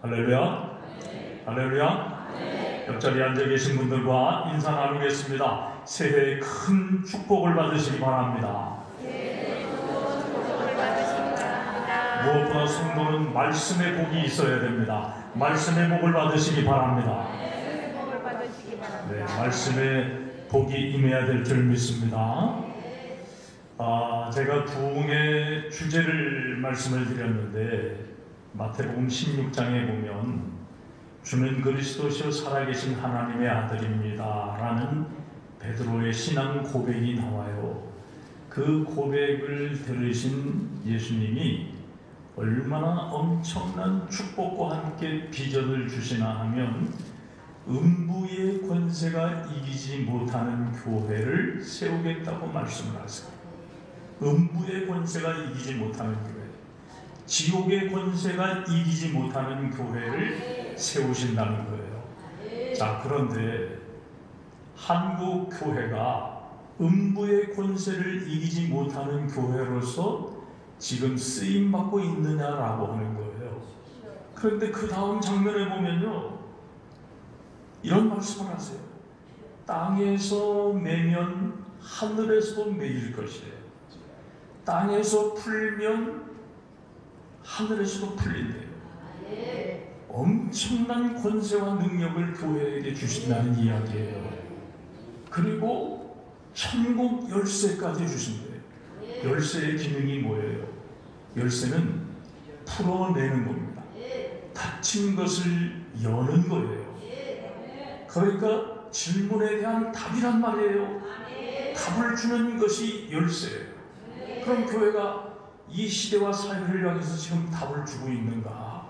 할렐루야. 할렐루야. 옆자리에 앉아 계신 분들과 인사 나누겠습니다. 새해에 큰 축복을 받으시기 바랍니다. 무엇보다 성도는 말씀의 복이 있어야 됩니다. 말씀의 복을 받으시기 바랍니다. 네, 말씀의 복이 임해야 될 줄 믿습니다. 제가 부흥의 주제를 말씀을 드렸는데 마태복음 16장에 보면 주는 그리스도시요 살아계신 하나님의 아들입니다 라는 베드로의 신앙 고백이 나와요. 그 고백을 들으신 예수님이 얼마나 엄청난 축복과 함께 비전을 주시나 하면 음부의 권세가 이기지 못하는 교회를 세우겠다고 말씀을 하세요. 음부의 권세가 이기지 못하는 교회, 지옥의 권세가 이기지 못하는 교회를 세우신다는 거예요. 자, 그런데 한국 교회가 음부의 권세를 이기지 못하는 교회로서 지금 쓰임받고 있느냐라고 하는 거예요. 그런데 그 다음 장면에 보면요, 이런 말씀을 하세요. 땅에서 매면 하늘에서도 매일 것이에요. 땅에서 풀면 하늘에서도 풀린대요. 엄청난 권세와 능력을 교회에게 주신다는 이야기예요. 그리고 천국 열쇠까지 주신대요. 열쇠의 기능이 뭐예요? 열쇠는 풀어내는 겁니다. 닫힌 것을 여는 거예요. 그러니까 질문에 대한 답이란 말이에요. 답을 주는 것이 열쇠예요. 그럼 교회가 이 시대와 사회를 향해서 지금 답을 주고 있는가?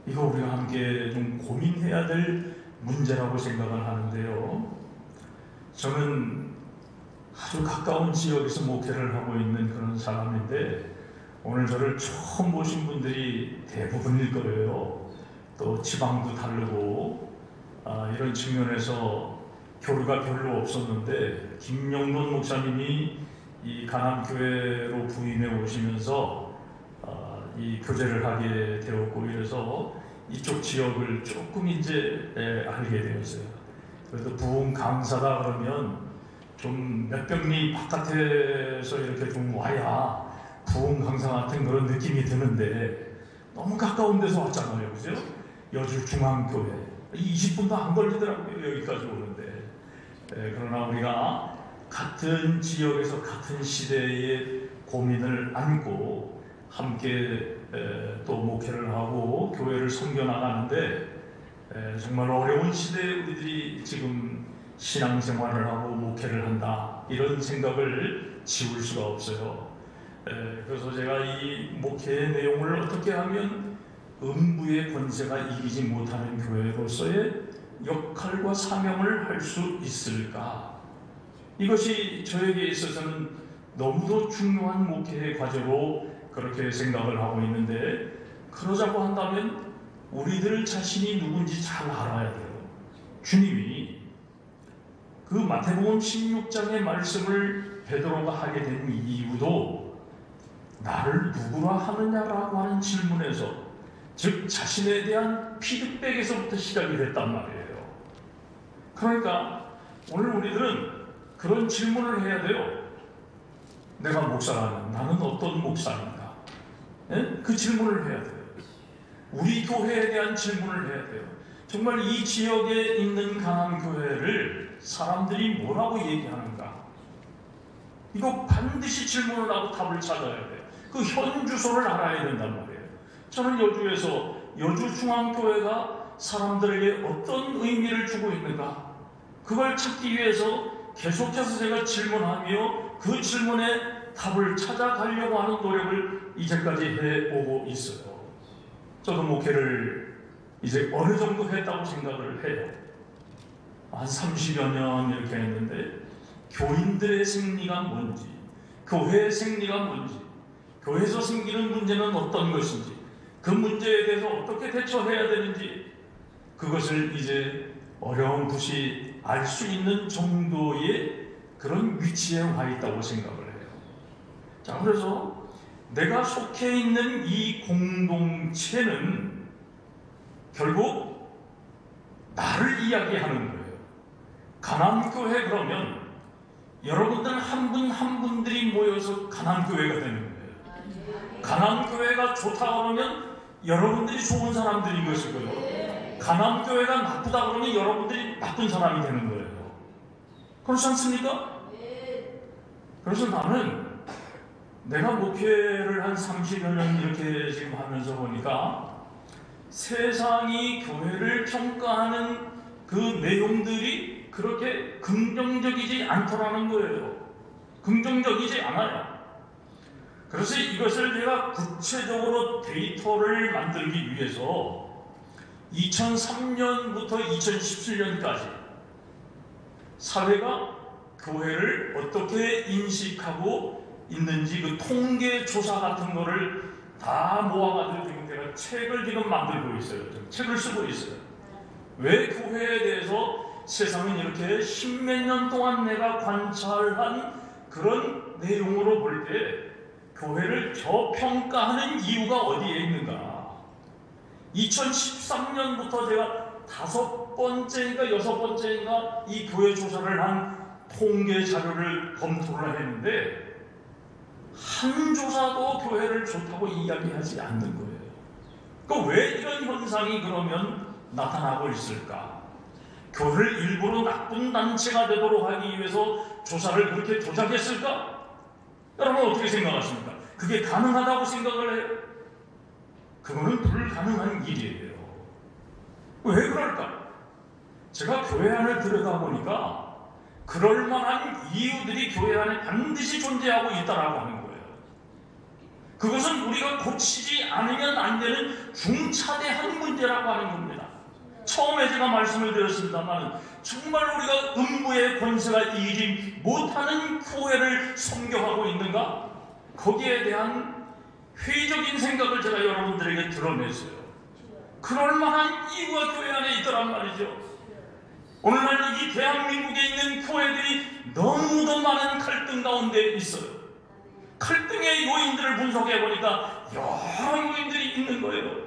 이거 우리가 함께 좀 고민해야 될 문제라고 생각을 하는데요. 저는 아주 가까운 지역에서 목회를 하고 있는 그런 사람인데 오늘 저를 처음 보신 분들이 대부분일 거예요. 또 지방도 다르고 이런 측면에서 교류가 별로 없었는데 김영돈 목사님이 이 가남교회로 부임해 오시면서 이 교제를 하게 되었고 이래서 이쪽 지역을 조금 이제 알게 되었어요. 그래도 부흥 강사다 그러면 좀 몇백 리 바깥에서 이렇게 좀 와야 부흥 강사 같은 그런 느낌이 드는데 너무 가까운 데서 왔잖아요, 그죠? 여주 중앙교회 20분도 안 걸리더라고요, 여기까지 오는데. 그러나 우리가 같은 지역에서 같은 시대의 고민을 안고 함께 또 목회를 하고 교회를 섬겨나가는데 정말 어려운 시대에 우리들이 지금 신앙생활을 하고 목회를 한다 이런 생각을 지울 수가 없어요. 그래서 제가 이 목회의 내용을 어떻게 하면 음부의 권세가 이기지 못하는 교회로서의 역할과 사명을 할 수 있을까? 이것이 저에게 있어서는 너무도 중요한 목회의 과제로 그렇게 생각을 하고 있는데, 그러자고 한다면 우리들 자신이 누군지 잘 알아야 돼요. 주님이 그 마태복음 16장의 말씀을 베드로가 하게 된 이유도 나를 누구라 하느냐라고 하는 질문에서, 즉 자신에 대한 피드백에서부터 시작이 됐단 말이에요. 그러니까 오늘 우리들은 그런 질문을 해야 돼요. 내가 목사라면 나는 어떤 목사인가? 그 질문을 해야 돼요. 우리 교회에 대한 질문을 해야 돼요. 정말 이 지역에 있는 가남교회를 사람들이 뭐라고 얘기하는가? 이거 반드시 질문을 하고 답을 찾아야 돼요. 그 현 주소를 알아야 된단 말이에요. 저는 여주에서 여주중앙교회가 사람들에게 어떤 의미를 주고 있는가? 그걸 찾기 위해서 계속해서 제가 질문하며 그 질문에 답을 찾아가려고 하는 노력을 이제까지 해오고 있어요. 저도 목회를 이제 어느 정도 했다고 생각을 해요. 한 30여 년 이렇게 했는데 교인들의 생리가 뭔지, 교회의 생리가 뭔지, 교회에서 생기는 문제는 어떤 것인지, 그 문제에 대해서 어떻게 대처해야 되는지, 그것을 이제 어렴풋이 알 수 있는 정도의 그런 위치에 와 있다고 생각을 해요. 자, 그래서 내가 속해 있는 이 공동체는 결국 나를 이야기하는 거예요. 가남교회 그러면 여러분들 한 분 한 분들이 모여서 가남교회가 되는 거예요. 가남교회가 좋다 그러면 여러분들이 좋은 사람들인 것이고요. 가남교회가 나쁘다 그러면 여러분들이 나쁜 사람이 되는 거예요. 그렇지 않습니까? 그래서 나는 내가 목회를 한 30여 년 이렇게 지금 하면서 보니까 세상이 교회를 평가하는 그 내용들이 그렇게 긍정적이지 않더라는 거예요. 긍정적이지 않아요. 그래서 이것을 제가 구체적으로 데이터를 만들기 위해서 2003년부터 2017년까지 사회가 교회를 어떻게 인식하고 있는지 그 통계 조사 같은 거를 다 모아가지고 지금 제가 책을 지금 만들고 있어요. 책을 쓰고 있어요. 왜 교회에 대해서 세상은 이렇게 십몇 년 동안 내가 관찰한 그런 내용으로 볼 때 교회를 저평가하는 이유가 어디에 있는가? 2013년부터 제가 5번째인가 6번째인가 이 교회 조사를 한 통계 자료를 검토를 했는데 한 조사도 교회를 좋다고 이야기하지 않는 거예요. 그러니까 왜 이런 현상이 그러면 나타나고 있을까? 교회를 일부러 나쁜 단체가 되도록 하기 위해서 조사를 그렇게 조작했을까? 여러분 어떻게 생각하십니까? 그게 가능하다고 생각을 해요? 그거는 불가능한 일이에요. 왜 그럴까? 제가 교회 안을 들여다보니까 그럴 만한 이유들이 교회 안에 반드시 존재하고 있다라고 하는 거예요. 그것은 우리가 고치지 않으면 안 되는 중차대한 문제라고 하는 겁니다. 처음에 제가 말씀을 드렸습니다만 정말 우리가 음부의 권세가 이기지 못하는 교회를 섬겨하고 있는가? 거기에 대한 회의적인 생각을 제가 여러분들에게 드러냈어요. 그럴 만한 이유가 교회 안에 있더란 말이죠. 오늘날 이 대한민국에 있는 교회들이 너무도 많은 갈등 가운데 있어요. 갈등의 요인들을 분석해 보니까 여러 요인들이 있는 거예요.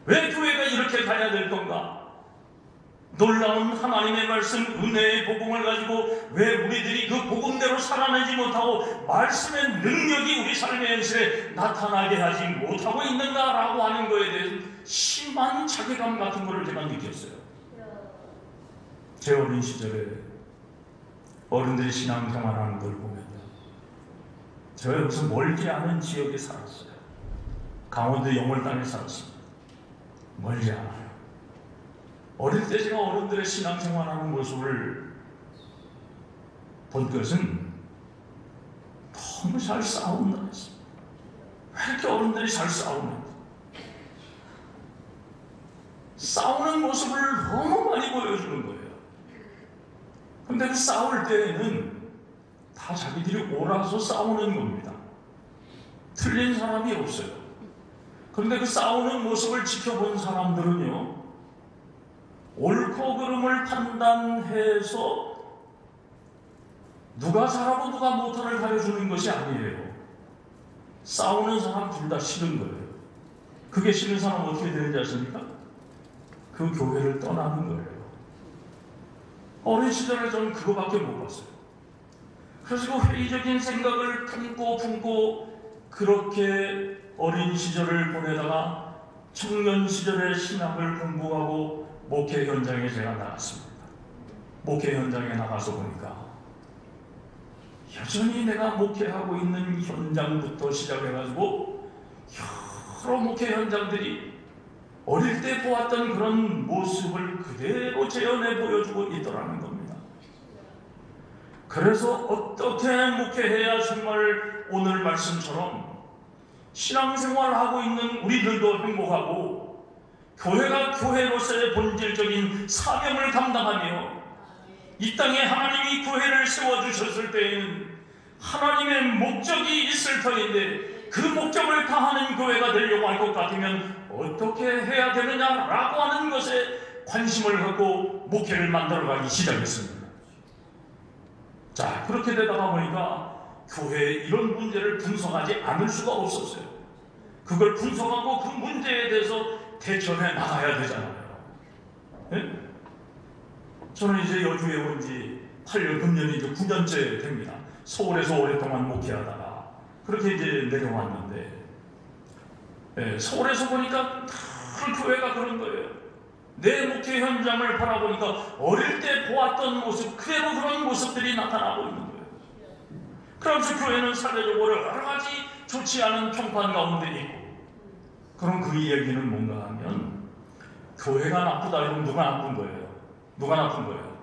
왜 교회가 이렇게 가야 될 건가? 놀라운 하나님의 말씀, 은혜의 복음을 가지고 왜 우리들이 그 복음대로 살아내지 못하고 말씀의 능력이 우리 삶의 현실에 나타나게 하지 못하고 있는가라고 하는 거에 대해서 심한 자괴감 같은 거를 제가 느꼈어요. 제 어린 시절에 어른들이 신앙생활하는 걸 보면요, 제가 여기서 멀지 않은 지역에 살았어요. 강원도 영월당에 살았습니다. 멀지 않아요. 어릴 때 제가 어른들의 신앙생활하는 모습을 본 것은 너무 잘 싸운다 했습니다. 왜 이렇게 어른들이 잘 싸우는지, 싸우는 모습을 너무 많이 보여주는 거예요. 근데 그 싸울 때에는 다 자기들이 옳아서 싸우는 겁니다. 틀린 사람이 없어요. 그런데 그 싸우는 모습을 지켜본 사람들은요, 옳고 그름을 판단해서 누가 잘하고 누가 못하를 가려주는 것이 아니에요. 싸우는 사람 둘 다 싫은 거예요. 그게 싫은 사람 어떻게 되는지 아십니까? 그 교회를 떠나는 거예요. 어린 시절에 저는 그거밖에 못 봤어요. 그래서 그 회의적인 생각을 품고 그렇게 어린 시절을 보내다가 청년 시절에 신학을 공부하고 목회 현장에 제가 나갔습니다. 목회 현장에 나가서 보니까 여전히 내가 목회하고 있는 현장부터 시작해가지고 여러 목회 현장들이 어릴 때 보았던 그런 모습을 그대로 재현해 보여주고 있더라는 겁니다. 그래서 어떻게 목회해야 정말 오늘 말씀처럼 신앙생활하고 있는 우리들도 행복하고 교회가 교회로서의 본질적인 사명을 감당하며 이 땅에 하나님이 교회를 세워주셨을 때에는 하나님의 목적이 있을 터인데 그 목적을 다하는 교회가 되려고 할 것 같으면 어떻게 해야 되느냐라고 하는 것에 관심을 갖고 목회를 만들어가기 시작했습니다. 자, 그렇게 되다가 보니까 교회의 이런 문제를 분석하지 않을 수가 없었어요. 그걸 분석하고 그 문제에 대해서 대전에 나가야 되잖아요. 예? 저는 이제 여주에 온 지 8년, 금년이 이제 9년째 됩니다. 서울에서 오랫동안 목회하다가 그렇게 이제 내려왔는데, 예, 서울에서 보니까 다 교회가 그런 거예요. 내 목회 현장을 바라보니까 어릴 때 보았던 모습 그대로 그런 모습들이 나타나고 있는 거예요. 그러면서 교회는 사회적으로 여러 가지 좋지 않은 평판 가운데 있고, 그럼 그 이야기는 뭔가 하면 교회가 나쁘다 이러면 누가 나쁜 거예요? 누가 나쁜 거예요?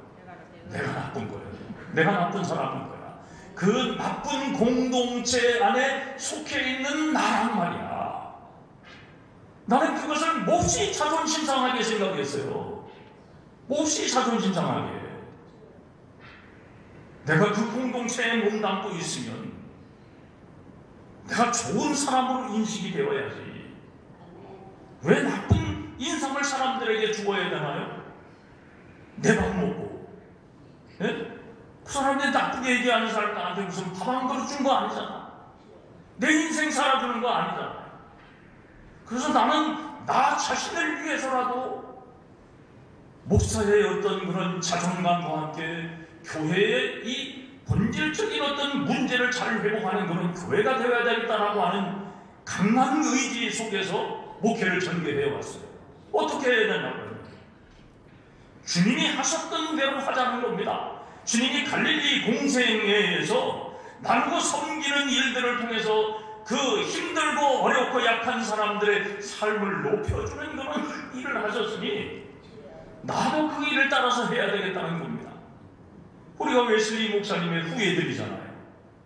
내가 나쁜 거예요. 내가 나쁜 사람인 거야. 그 나쁜 공동체 안에 속해 있는 나란 말이야. 나는 그것을 몹시 자존심 상하게 생각했어요. 몹시 자존심 상하게. 내가 그 공동체에 몸담고 있으면 내가 좋은 사람으로 인식이 되어야지. 왜 나쁜 인상을 사람들에게 주어야 되나요? 내 밥 먹고, 예? 그 사람들 나쁘게 얘기하는 사람 나한테 무슨 밥 한 그릇 준 거 아니잖아. 내 인생 살아주는 거 아니잖아. 그래서 나는 나 자신을 위해서라도 목사의 어떤 그런 자존감과 함께 교회의 이 본질적인 어떤 문제를 잘 회복하는 그런 교회가 되어야 되겠다라고 하는 강한 의지 속에서 목회를 전개해 왔어요. 어떻게 해야 되냐고요? 주님이 하셨던 대로 하자는 겁니다. 주님이 갈릴리 공생애에서 나누고 섬기는 일들을 통해서 그 힘들고 어렵고 약한 사람들의 삶을 높여주는 그런 일을 하셨으니 나도 그 일을 따라서 해야 되겠다는 겁니다. 우리가 웨슬리 목사님의 후예들이잖아요.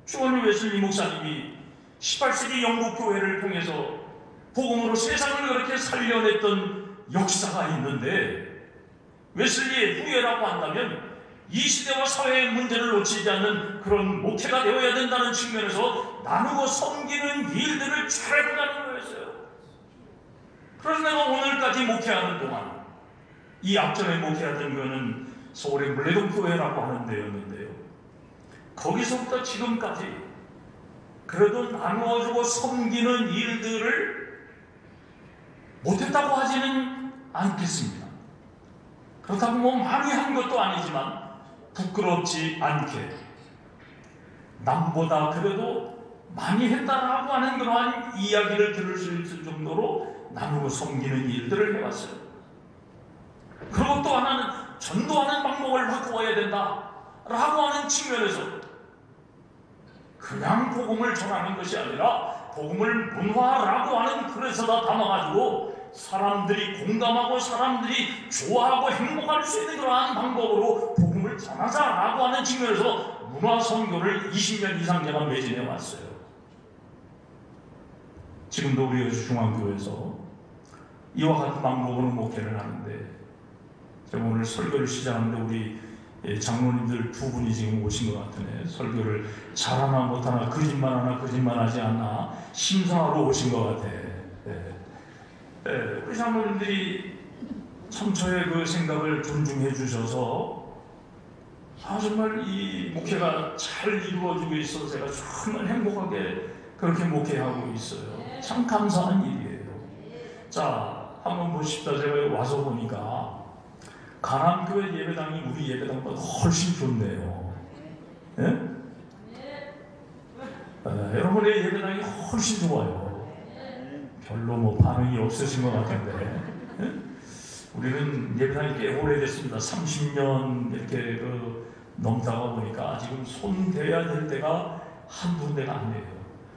주원리 웨슬리 목사님이 18세기 영국 교회를 통해서 복음으로 세상을 그렇게 살려냈던 역사가 있는데, 웨슬리의 후예라고 한다면 이 시대와 사회의 문제를 놓치지 않는 그런 목회가 되어야 된다는 측면에서 나누고 섬기는 일들을 잘해보자는 거였어요. 그래서 내가 오늘까지 목회하는 동안 이 앞전에 목회하던 거는 서울의 물레동교회라고 하는 데였는데요. 거기서부터 지금까지 그래도 나누어주고 섬기는 일들을 못했다고 하지는 않겠습니다. 그렇다고 뭐 많이 한 것도 아니지만 부끄럽지 않게 남보다 그래도 많이 했다라고 하는 그러한 이야기를 들을 수 있을 정도로 나누고 섬기는 일들을 해왔어요. 그리고 또 하나는 전도하는 방법을 바꾸어야 된다라고 하는 측면에서 그냥 복음을 전하는 것이 아니라 복음을 문화라고 하는 틀에서다 담아가지고 사람들이 공감하고 사람들이 좋아하고 행복할 수 있는 그러한 방법으로 복음을 전하자라고 하는 측면에서 문화 선교를 20년 이상 제가 매진해 왔어요. 지금도 우리 여주중앙교회에서 이와 같은 방법으로 목회를 하는데, 제가 오늘 설교를 시작하는데 우리 장로님들 두 분이 지금 오신 것 같으네. 설교를 잘하나 못하나, 거짓말하나 거짓말하지 않나 심사하러 오신 것 같아. 우리 장로님들이 참 저의 그 생각을 존중해 주셔서 정말 이 목회가 잘 이루어지고 있어서 제가 정말 행복하게 그렇게 목회하고 있어요. 참 감사한 일이에요. 자, 한번 보십시다. 제가 와서 보니까 가남교회 예배당이 우리 예배당보다 훨씬 좋네요. 예? 여러분의 예배당이 훨씬 좋아요. 별로 뭐 반응이 없으신 것 같은데, 예? 우리는 예배당이 꽤 오래됐습니다. 30년 이렇게 넘다가 보니까 지금 손 대야 될 때가 한두 군데가 아니에요.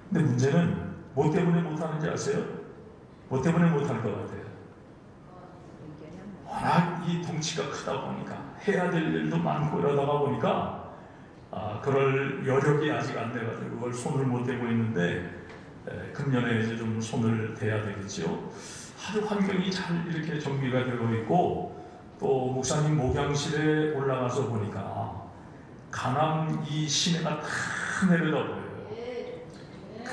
근데 문제는 뭐 때문에 못하는지 아세요? 뭐 때문에 못할 것 같아요? 워낙 이 덩치가 크다 보니까 해야 될 일도 많고 이러다가 보니까 그럴 여력이 아직 안 돼가지고 그걸 손을 못 대고 있는데, 금년에 이제 좀 손을 대야 되겠죠. 아주 환경이 잘 이렇게 정비가 되고 있고, 또 목사님 목양실에 올라가서 보니까 강남 이 시내가 다 내려다보여요.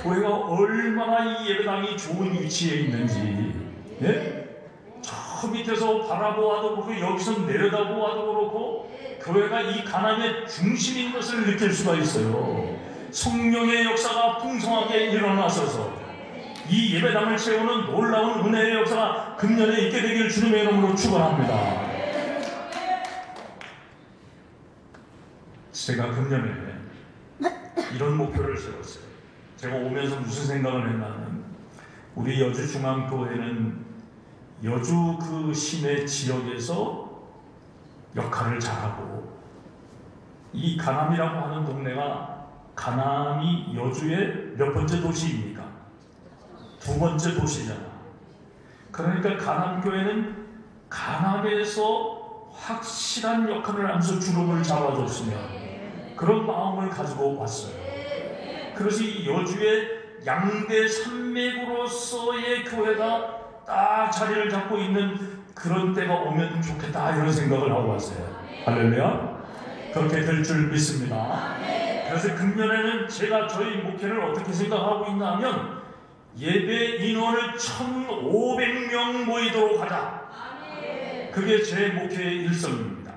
교회가 얼마나 이 예배당이 좋은 위치에 있는지, 예? 저 밑에서 바라보아도 그렇고 여기서 내려다보아도 그렇고 교회가 이 가남의 중심인 것을 느낄 수가 있어요. 성령의 역사가 풍성하게 일어나셔서 이 예배당을 채우는 놀라운 은혜의 역사가 금년에 있게 되길 주님의 이름으로 축원합니다. 제가 금년에 이런 목표를 세웠어요. 제가 오면서 무슨 생각을 했냐면, 우리 여주중앙교회는 여주 그 시내 지역에서 역할을 잘하고, 이 가남이라고 하는 동네가, 가남이 여주의 몇 번째 도시입니까? 두 번째 도시잖아. 그러니까 가남교회는 가남에서 확실한 역할을 하면서 주름을 잡아줬으면, 그런 마음을 가지고 왔어요. 그래서 이 여주의 양대 산맥으로서의 교회가 딱 자리를 잡고 있는 그런 때가 오면 좋겠다, 이런 생각을 하고 왔어요. 할렐루야. 그렇게 될 줄 믿습니다. 그래서 금년에는 제가 저희 목회를 어떻게 생각하고 있나 하면, 예배 인원을 1,500명 모이도록 하자. 그게 제 목회의 일성입니다.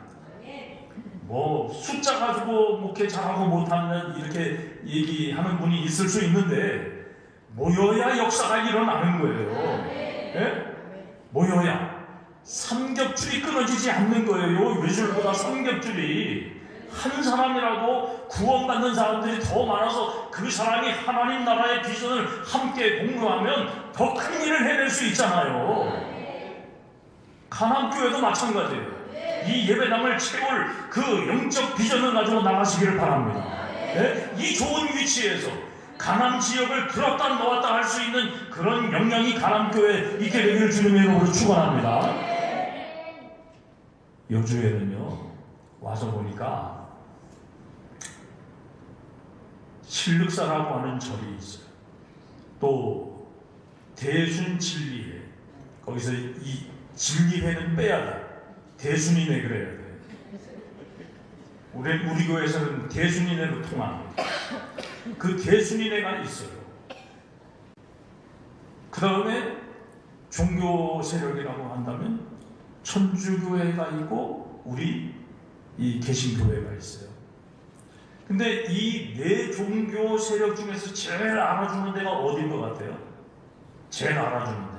뭐 숫자 가지고 목회 잘하고 못하는 이렇게 얘기하는 분이 있을 수 있는데, 모여야 역사가 일어나는 거예요. 예? 모여야 삼겹줄이 끊어지지 않는 거예요. 외줄보다 삼겹줄이. 한 사람이라도 구원받는 사람들이 더 많아서 그 사람이 하나님 나라의 비전을 함께 공유하면 더 큰 일을 해낼 수 있잖아요. 가남교회도 마찬가지예요. 이 예배당을 채울 그 영적 비전을 가지고 나가시기를 바랍니다. 네? 이 좋은 위치에서 가남 지역을 들었다 놓았다 할 수 있는 그런 역량이 가남교회에 있게 되기를 주님의 이름으로 축원합니다. 여주에는요, 와서 보니까 실륵사라고 하는 절이 있어요. 또 대순진리회, 거기서 이 진리회는 빼야 돼. 대순이네 그래야 돼. 우리 교회에서는 대순이네로 통합니다. 그 대순이네가 있어요. 그 다음에 종교 세력이라고 한다면 천주교회가 있고 우리 이 개신교회가 있어요. 근데 이 네 종교 세력 중에서 제일 알아주는 데가 어디인 것 같아요? 제일 알아주는 데.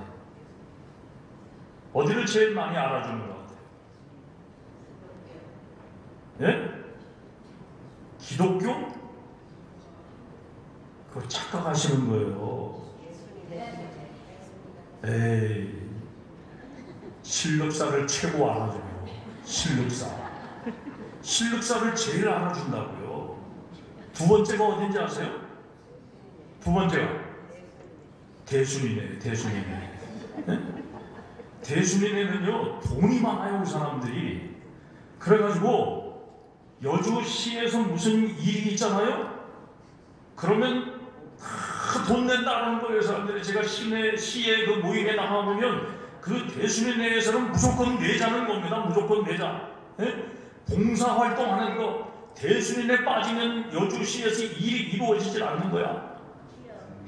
어디를 제일 많이 알아주는 것 같아요? 예? 기독교? 그거 착각하시는 거예요. 에이, 신륵사를 최고 알아줘요. 신륵사를 제일 알아준다고요. 두 번째가 어딘지 아세요? 두 번째가 대순이네. 네? 대순이네는요, 돈이 많아요, 그 사람들이. 그래가지고 여주시에서 무슨 일이 있잖아요? 그러면 돈 낸다는 거예요, 사람들이. 제가 시의 그 모임에 나가보면 그 대순이네에서는 무조건 내자는 겁니다. 무조건 내자. 네? 봉사활동하는 거. 대순이네 빠지면 여주시에서 일이 이루어지질 않는 거야.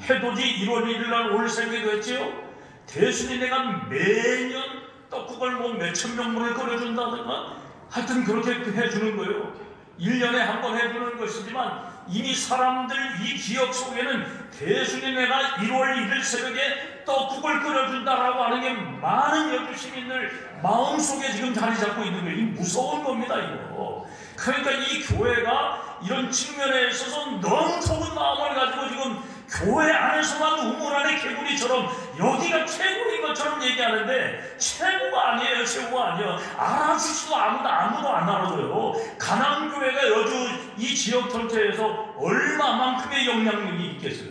해돋이 1월 1일 날 올 새벽에도 했지요. 대순이네가 매년 떡국을 뭐 몇천 명분을 끓여준다든가 하여튼 그렇게 해주는 거예요. 1년에 한 번 해주는 것이지만 이미 사람들 이 기억 속에는 대순이네가 1월 1일 새벽에 떡국을 끓여준다라고 하는 게 많은 여주 시민들 마음속에 지금 자리 잡고 있는 거예요. 이 무서운 겁니다, 이거. 그러니까 이 교회가 이런 측면에 있어서 너무 좁은 마음을 가지고 지금 교회 안에서만 우물 안의 개구리처럼 여기가 최고인 것처럼 얘기하는데 최고가 아니에요. 최고가 아니에요. 알아주지도 아무도 안 알아줘요. 가남교회가 여주 이 지역 전체에서 얼마만큼의 영향력이 있겠어요.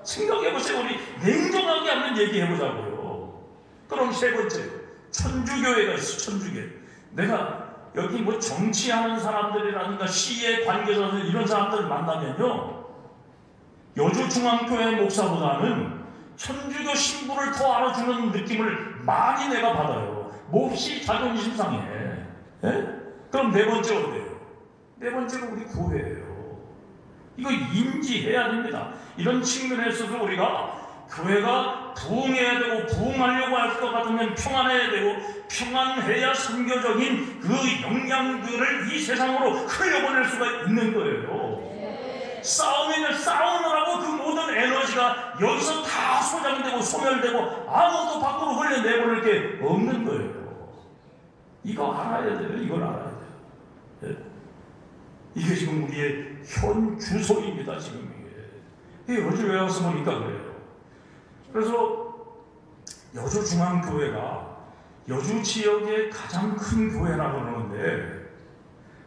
생각해보세요. 우리 냉정하게 한번 얘기해보자고요. 그럼 세 번째, 천주교회가 있어. 천주교회. 내가 여기 뭐 정치하는 사람들이라든가 시의 관계자들 이런 사람들을 만나면요, 여주중앙교회 목사보다는 천주교 신부를 더 알아주는 느낌을 많이 내가 받아요. 몹시 자존심 상해. 예? 그럼 네 번째 어때요? 네 번째가 우리 교회예요. 이거 인지해야 됩니다. 이런 측면에 있어서 우리가 교회가 부흥해야 되고, 부흥하려고 할 것 같으면 평안해야 되고, 평안해야 선교적인 그 역량들을 이 세상으로 흘려보낼 수가 있는 거예요. 싸우느라고 그 모든 에너지가 여기서 다 소장되고 소멸되고 아무도 밖으로 흘려내버릴 게 없는 거예요. 이거 알아야 돼요. 이걸 알아야 돼요. 예? 이게 지금 우리의 현 주소입니다. 지금 이게 여주 왜 와서 보니까 그래요. 그래서 여주중앙교회가 여주 지역의 가장 큰 교회라고 그러는데,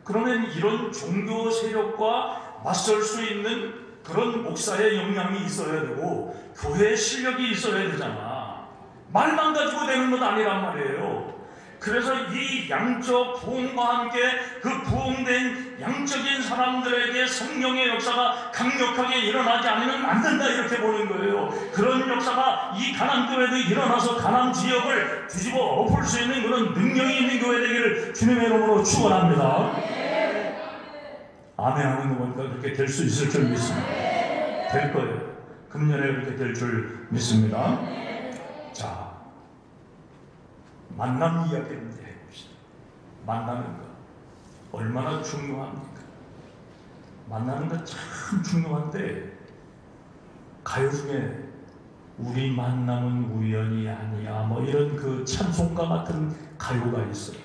그러면 이런 종교 세력과 맞설 수 있는 그런 목사의 역량이 있어야 되고 교회의 실력이 있어야 되잖아. 말만 가지고 되는 것 아니란 말이에요. 그래서 이 양적 부흥과 함께 그 부흥된 양적인 사람들에게 성령의 역사가 강력하게 일어나지 않으면 안 된다, 이렇게 보는 거예요. 그런 역사가 이 가남교회도 일어나서 가남 지역을 뒤집어 엎을 수 있는 그런 능력이 있는 교회 되기를 주님의 이름으로 축원합니다. 아멘 하는 거 보니까 그렇게 될 수 있을 줄 믿습니다. 될 거예요. 금년에 그렇게 될 줄 믿습니다. 자, 만남 이야기를 이제 해봅시다. 만나는 거 얼마나 중요합니까? 만나는 거 참 중요한데, 가요 중에 우리 만남은 우연이 아니야 뭐 이런 그 찬송가 같은 가요가 있어요.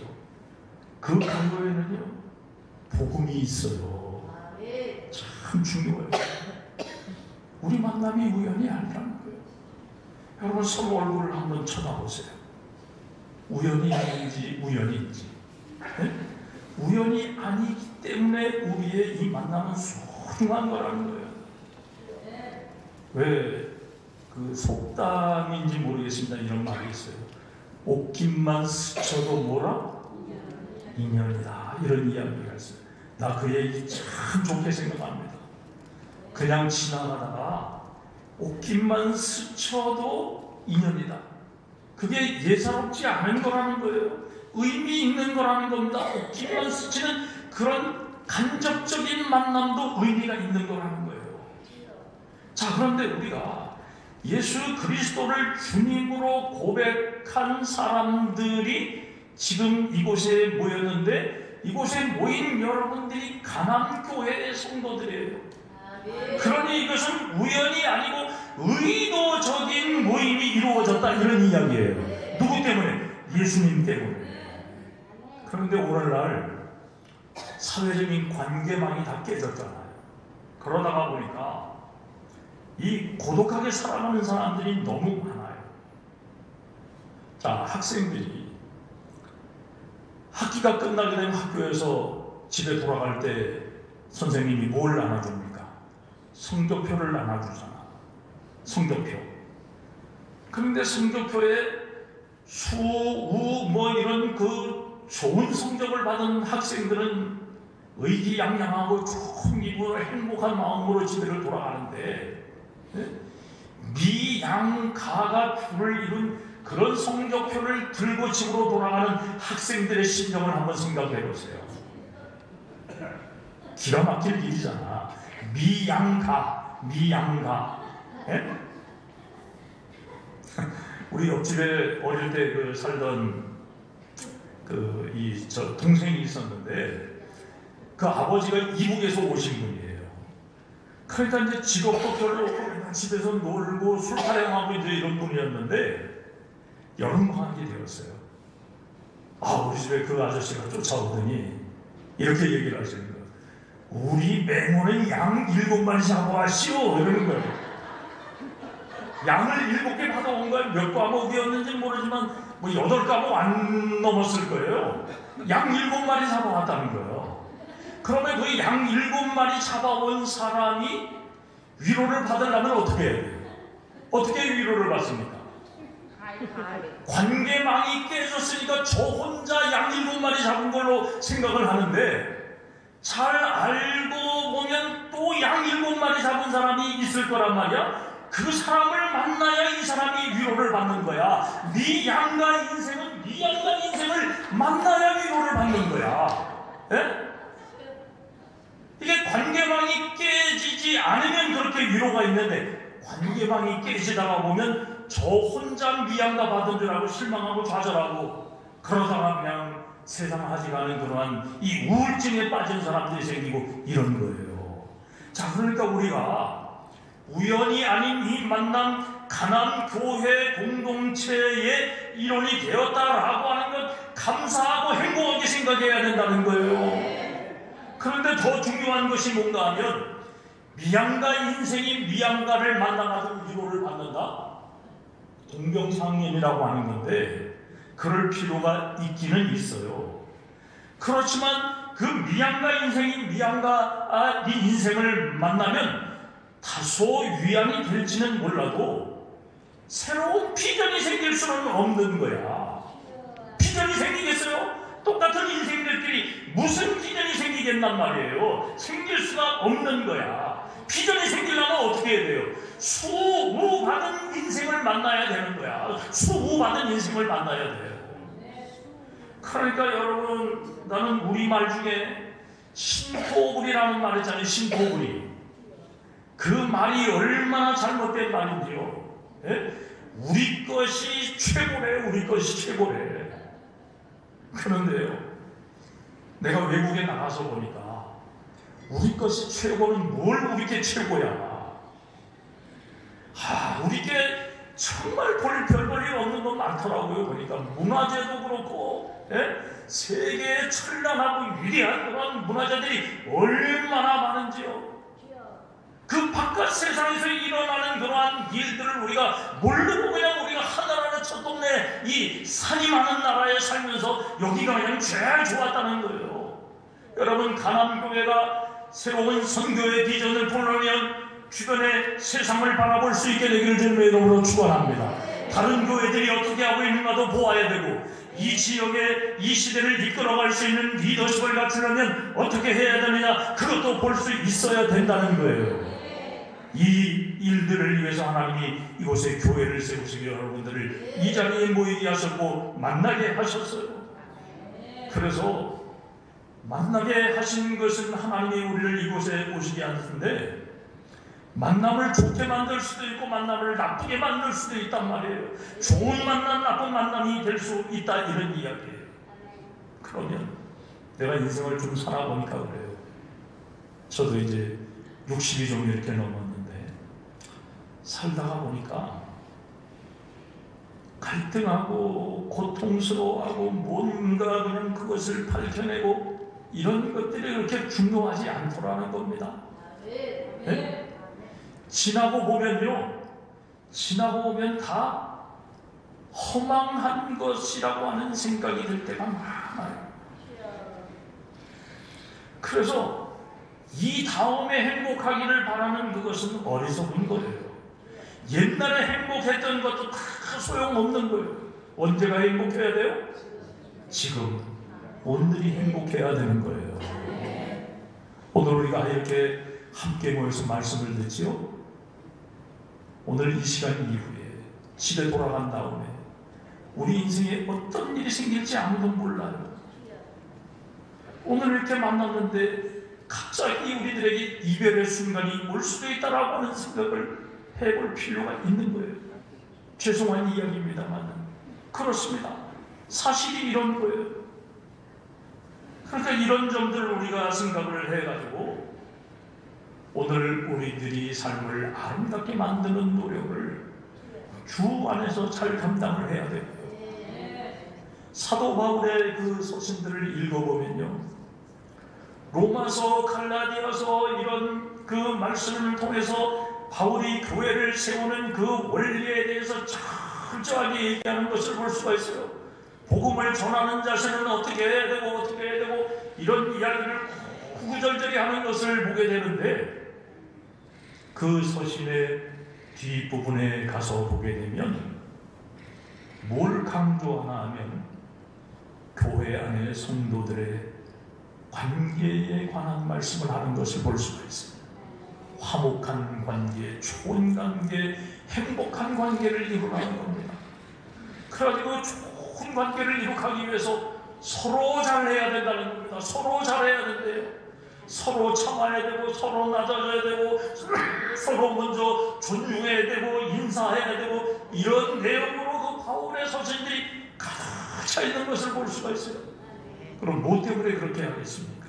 그 가요에는요 복음이 있어요. 참 중요해요. 우리 만남이 우연이 아니라는 거예요. 여러분 서로 얼굴을 한번 쳐다보세요. 우연이 아닌지 우연인지. 네? 우연이 아니기 때문에 우리의 이 만남은 소중한 거라는 거예요. 왜 그 속담인지 모르겠습니다. 이런 말이 있어요. 옷깃만 스쳐도 뭐라? 인연이다. 이런 이야기가 있어요. 나 그 얘기 참 좋게 생각합니다. 그냥 지나가다가 옷깃만 스쳐도 인연이다. 그게 예사롭지 않은 거라는 거예요. 의미 있는 거라는 겁니다. 옷깃만 스치는 그런 간접적인 만남도 의미가 있는 거라는 거예요. 자, 그런데 우리가 예수 그리스도를 주님으로 고백한 사람들이 지금 이곳에 모였는데, 이곳에 모인 여러분들이 가남교회의 성도들이에요. 그러니 이것은 우연이 아니고 의도적인 모임이 이루어졌다, 이런 이야기예요. 누구 때문에? 예수님 때문에. 그런데 오늘날 사회적인 관계망이 다 깨졌잖아요. 그러다가 보니까 이 고독하게 살아가는 사람들이 너무 많아요. 자, 학생들이 학기가 끝나게 되면 학교에서 집에 돌아갈 때 선생님이 뭘 나눠줍니까? 성적표를 나눠주잖아. 성적표. 그런데 성적표에 수, 우, 뭐 이런 그 좋은 성적을 받은 학생들은 의기양양하고 좋은 기분으로 행복한 마음으로 집에를 돌아가는데, 미양가가 줄을 이룬 그런 성적표를 들고 집으로 돌아가는 학생들의 심정을 한번 생각해 보세요. 기가 막힐 일이잖아. 미양가. 예? 우리 옆집에 어릴 때 그 살던 저 동생이 있었는데, 그 아버지가 이북에서 오신 분이에요. 그러니까 이제 직업도 별로 없고 그냥 집에서 놀고 술 타령하고 이제 이런 분이었는데, 여름방학이 되었어요. 우리 집에 그 아저씨가 쫓아오더니 이렇게 얘기를 하시는 거예요. 우리 맹호는 양 7마리 잡아왔시오, 이러는 거예요. 양을 7개 받아온 거예요. 몇 과목이었는지 모르지만 뭐 8과목 안 넘었을 거예요. 양 7마리 잡아왔다는 거예요. 그러면 그 양 7마리 잡아온 사람이 위로를 받으려면 어떻게 해야 돼요? 어떻게 위로를 받습니까? 관계망이 깨졌으니까 저 혼자 양 7마리 잡은 걸로 생각을 하는데, 잘 알고 보면 또 양 7마리 잡은 사람이 있을 거란 말이야. 그 사람을 만나야 이 사람이 위로를 받는 거야. 네 양가 인생은 네 양가 인생을 만나야 위로를 받는 거야. 예? 이게 관계망이 깨지지 않으면 그렇게 위로가 있는데, 관계망이 깨지다가 보면 저 혼자 미양가 받은 줄 알고 실망하고 좌절하고 그러다가 그냥 세상 하지가 않은 그러한 이 우울증에 빠진 사람들이 생기고 이런 거예요. 자, 그러니까 우리가 우연히 아닌 이 만남 가나안 교회 공동체의 일원이 되었다라고 하는 것 감사하고 행복하게 생각해야 된다는 거예요. 그런데 더 중요한 것이 뭔가 하면 미양가 인생이 미양가를 만나가지고 위로를 받는다? 동병상련이라고 하는 건데 그럴 필요가 있기는 있어요. 그렇지만 그 미양가 인생이 미양가 이 인생을 만나면 다소 위안이 될지는 몰라도 새로운 비전이 생길 수는 없는 거야. 비전이 생기겠어요? 똑같은 인생들끼리 무슨 비전이 생기겠단 말이에요. 생길 수가 없는 거야. 비전이 생기려면 어떻게 해야 돼요? 수우받은 인생을 만나야 되는 거야. 수우받은 인생을 만나야 돼요. 그러니까 여러분, 나는 우리말 중에 신토불이라는 말 있잖아요. 신토불이. 그 말이 얼마나 잘못된 말인지요. 예? 우리 것이 최고래. 우리 것이 최고래. 그런데요, 내가 외국에 나가서 보니까 우리 것이 최고는 뭘 우리 게 최고야. 우리 게 정말 별 볼일 없는 건 많더라고요. 보니까 문화재도 그렇고, 세계에 찬란하고 위대한 그런 문화재들이 얼마나 많은지요. 그 바깥 세상에서 일어나는 그러한 일들을 우리가 모르고 그냥 우리가 하나라는 첫 동네 이 산이 많은 나라에 살면서 여기가 그냥 제일 좋았다는 거예요. 여러분, 가나안교회가 새로운 선교의 비전을 보려면 주변의 세상을 바라볼 수 있게 되기를 주님의 이름으로 축원합니다. 다른 교회들이 어떻게 하고 있는가도 보아야 되고, 이 지역에 이 시대를 이끌어갈 수 있는 리더십을 갖추려면 어떻게 해야 되느냐, 그것도 볼 수 있어야 된다는 거예요. 이 일들을 위해서 하나님이 이곳에 교회를 세우시고 여러분들을 이 자리에 모이게 하셨고 만나게 하셨어요. 그래서 만나게 하신 것은 하나님이 우리를 이곳에 오시게 하셨는데, 만남을 좋게 만들 수도 있고 만남을 나쁘게 만들 수도 있단 말이에요. 좋은 만남, 나쁜 만남이 될 수 있다, 이런 이야기예요. 그러면 내가 인생을 좀 살아보니까 그래요. 저도 이제 60이 좀 이렇게 넘었는데 살다가 보니까 갈등하고 고통스러워하고 뭔가 그냥 그것을 밝혀내고 이런 것들이 그렇게 중요하지 않더라는 겁니다. 네? 지나고 보면 다 허망한 것이라고 하는 생각이 들 때가 많아요. 그래서 이 다음에 행복하기를 바라는 그것은 어리석은 거예요. 옛날에 행복했던 것도 다 소용없는 거예요. 언제가 행복해야 돼요? 지금, 오늘이 행복해야 되는 거예요. 오늘 우리가 이렇게 함께 모여서 말씀을 듣지요. 오늘 이 시간 이후에 집에 돌아간 다음에 우리 인생에 어떤 일이 생길지 아무도 몰라요. 오늘 이렇게 만났는데 갑자기 우리들에게 이별의 순간이 올 수도 있다라고 하는 생각을 해볼 필요가 있는 거예요. 죄송한 이야기입니다만 그렇습니다. 사실이 이런 거예요. 그러니까 이런 점들을 우리가 생각을 해가지고 오늘 우리들이 삶을 아름답게 만드는 노력을 주 안에서 잘 감당을 해야 돼요. 사도 바울의 그 서신들을 읽어보면요, 로마서, 갈라디아서 이런 그 말씀을 통해서 바울이 교회를 세우는 그 원리에 대해서 철저하게 얘기하는 것을 볼 수가 있어요. 복음을 전하는 자세는 어떻게 해야 되고 이런 이야기를 구구절절히 하는 것을 보게 되는데, 그 서신의 뒷부분에 가서 보게 되면 뭘 강조하나 하면 교회 안의 성도들의 관계에 관한 말씀을 하는 것을 볼 수가 있습니다. 화목한 관계, 좋은 관계, 행복한 관계를 이루라는 겁니다. 그래가지고 좋은 관계를 이룩하기 위해서 서로 잘해야 된다는 겁니다. 서로 잘해야 된대요. 서로 참아야 되고, 서로 낮아져야 되고, 서로 먼저 존중해야 되고, 인사해야 되고, 이런 내용으로 그 바울의 서신들이 가득 차 있는 것을 볼 수가 있어요. 그럼 뭐 때문에 그렇게 하겠습니까?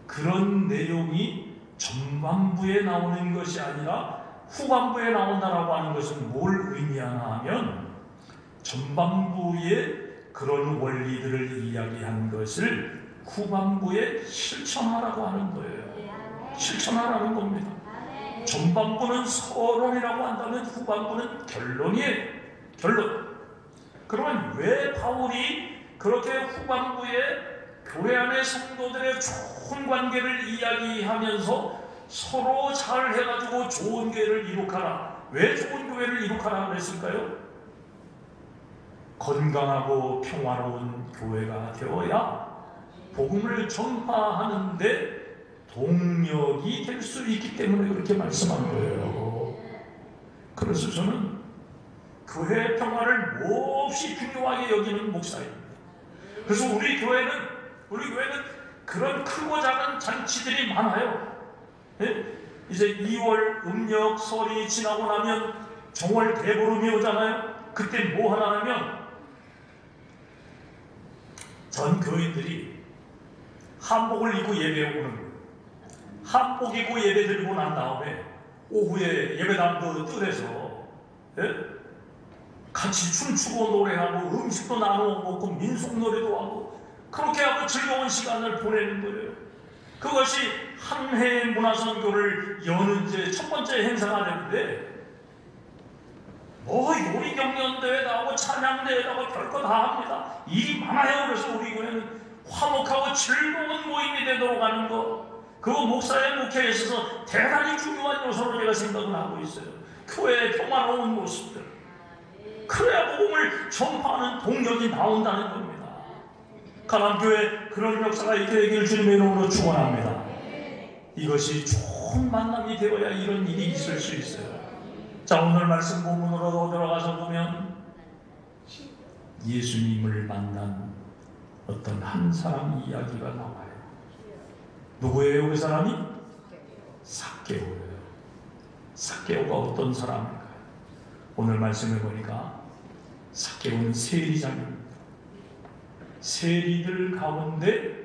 그런 내용이 전반부에 나오는 것이 아니라 후반부에 나온다라고 하는 것은 뭘 의미하나 하면 전반부에 그런 원리들을 이야기한 것을 후반부에 실천하라고 하는 거예요. 실천하라는 겁니다. 전반부는 서론이라고 한다면 후반부는 결론이에요. 결론. 그러면 왜 바울이 그렇게 후반부에 교회 안의 성도들의 좋은 관계를 이야기하면서 서로 잘 해가지고 좋은 교회를 이룩하라. 왜 좋은 교회를 이룩하라 그랬을까요? 건강하고 평화로운 교회가 되어야 복음을 전파하는데 동력이 될 수 있기 때문에 그렇게 말씀한 거예요. 그래서 저는 교회의 평화를 몹시 중요하게 여기는 목사입니다. 그래서 우리 교회는 그런 크고 작은 잔치들이 많아요. 예? 이제 2월 음력 설이 지나고 나면 정월 대보름이 오잖아요. 그때 뭐 하나 하면 전 교인들이 한복을 입고 예배 오는 거예요. 한복 입고 예배 드리고 난 다음에 오후에 예배당도 뜰에서 같이 춤추고 노래하고 음식도 나눠 먹고 민속노래도 하고 그렇게 하고 즐거운 시간을 보내는 거예요. 그것이 한 해의 문화선교를 여는 이제 첫 번째 행사가 되는데 뭐 요리 경연대회 나오고 찬양대회 나오고 별거 다 합니다. 일이 많아요. 그래서 우리 교회는 화목하고 즐거운 모임이 되도록 하는 거 그거 목사의 목회에 있어서 대단히 중요한 요소로 제가 생각을 하고 있어요. 교회의 평화로운 모습들 그래야 복음을 전파하는 동력이 나온다는 겁니다. 가남교회 그런 역사가 있게 되기를 주님의 이름으로 축원합니다. 이것이 좋은 만남이 되어야 이런 일이 있을 수 있어요. 자, 오늘 말씀 본문으로 들어가서 보면 예수님을 만난 어떤 한 사람 이야기가 나와요. 누구예요 그 사람이? 삭개오예요. 삭개오가 어떤 사람일까요? 오늘 말씀을 보니까 삭개오는 세리장입니다. 세리들 가운데